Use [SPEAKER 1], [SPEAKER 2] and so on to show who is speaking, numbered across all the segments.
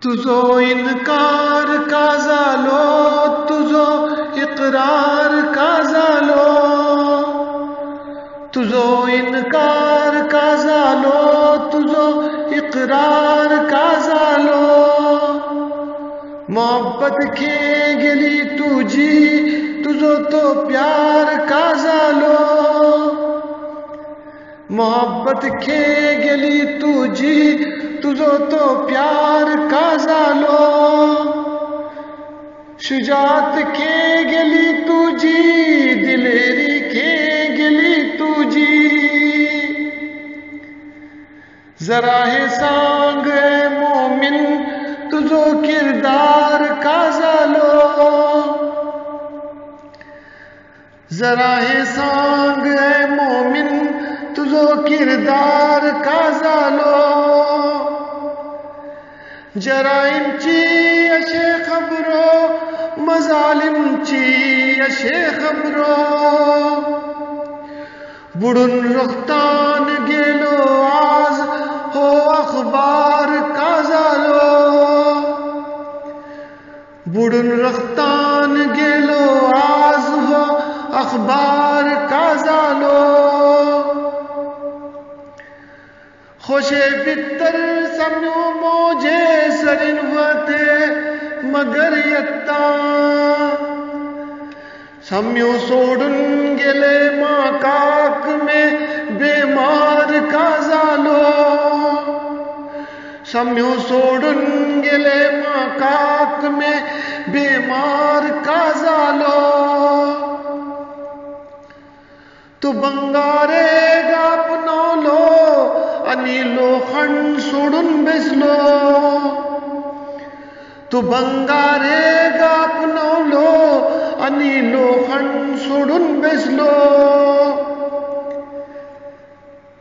[SPEAKER 1] तुझो इनकार का झालो, तुझो इकरार का झालो, तुझो इनकार का झालो, तुझो इकरार का झालो. मोहब्बत खे गेली तुझी, तुझो तो प्यार का झालो. मोहब्बत खे गेली तुझी, तुझो तो प्यार का झालो. शुजात खे गेली तुझी, दिलेरी खे गेली तुझी. जरा हे सांग ए मोमिन, तुझो किरदार का झालो. जरा हे सांग ए मोमिन, तुझो किरदार का झालो. जराइमची अशे खबरो, मजालिमची अशे खबरो. बुडून रक्तान गेलो आज हो अखबार का झालो. बुडून रक्तान गेलो आज हो अखबार का झालो. خوشے بتر سمنو موجے سرن وتے مگر یتا. سمیو سوڑن گلے ماں کاک میں بیمار کا झालो. سمیو سوڑن گلے ماں کاک میں بیمار کا झालो. تو बंगारे गापनोलो आणि लोखंड सोडून बेसलो. तू बंगारे गापनवलो आणि लोखंड सोडून बेसलो.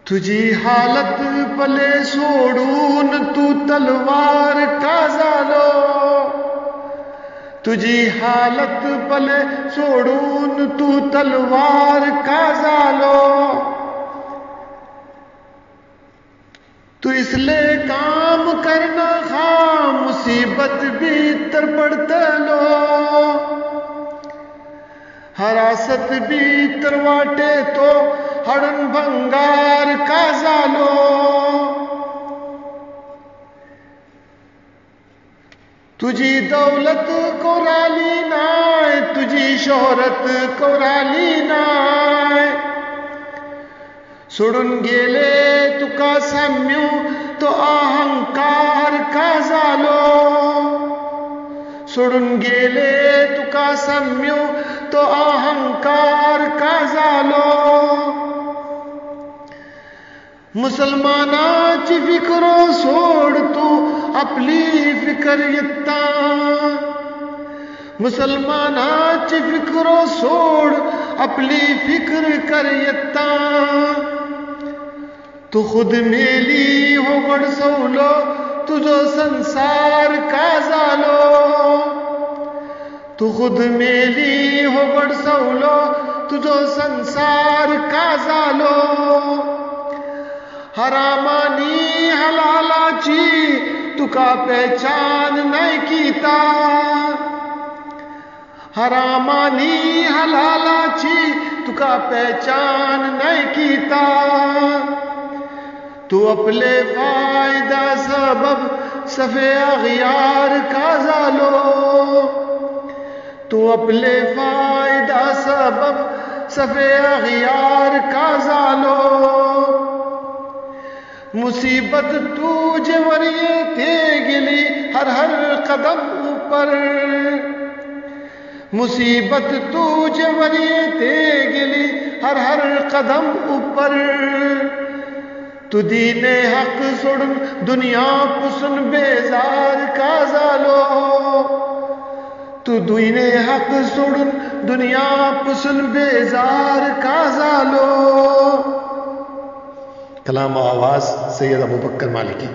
[SPEAKER 1] तुझी हालत पले सोडून तू तलवार का झालो. तुझी हालत पले सोडून तू तलवार का झालो. تو اس لئے کام کرنا خواہ مصیبت بھیتر پڑتا لو. حراست بھیتر واٹے تو ہڑن بھنگار کا झालो. تجھی دولت کو رالی نائے, تجھی شہرت کو رالی نائے. सोडून गेले तुका साम्यो तो अहंकार का झालो. सोडून गेले तुका साम्यो तो अहंकार का झालो. मुसलमानाची फिकरो सोड तू आपली फिकर येता. मुसलमानाची फिकरो सोड आपली फिक्र कर येता. तू खुद मेली हो गडसवलो, तुझो संसार का झालो. तू खुद मेली हो गडसवलो, तुझो संसार का झालो. हरामानी हलालाची तुका पहचान नाही कीता. हरामानी हलालाची तुका पहचान नाही कीता. تو اپنے فائدہ سبب صفے اغیار کا झालो. تو اپنے فائدہ سبب صفے اغیار کا झालो. مصیبت تجھے وریے تے گلی ہر ہر قدم اوپر. مصیبت تجھے وریے تے گلی ہر ہر قدم اوپر. تو دین حق سڑن دنیا پسن بیزار کا झालो. تو دین حق سڑن دنیا پسن بیزار کا झालो.
[SPEAKER 2] کلام و آواز سید ابو بکر مالکی.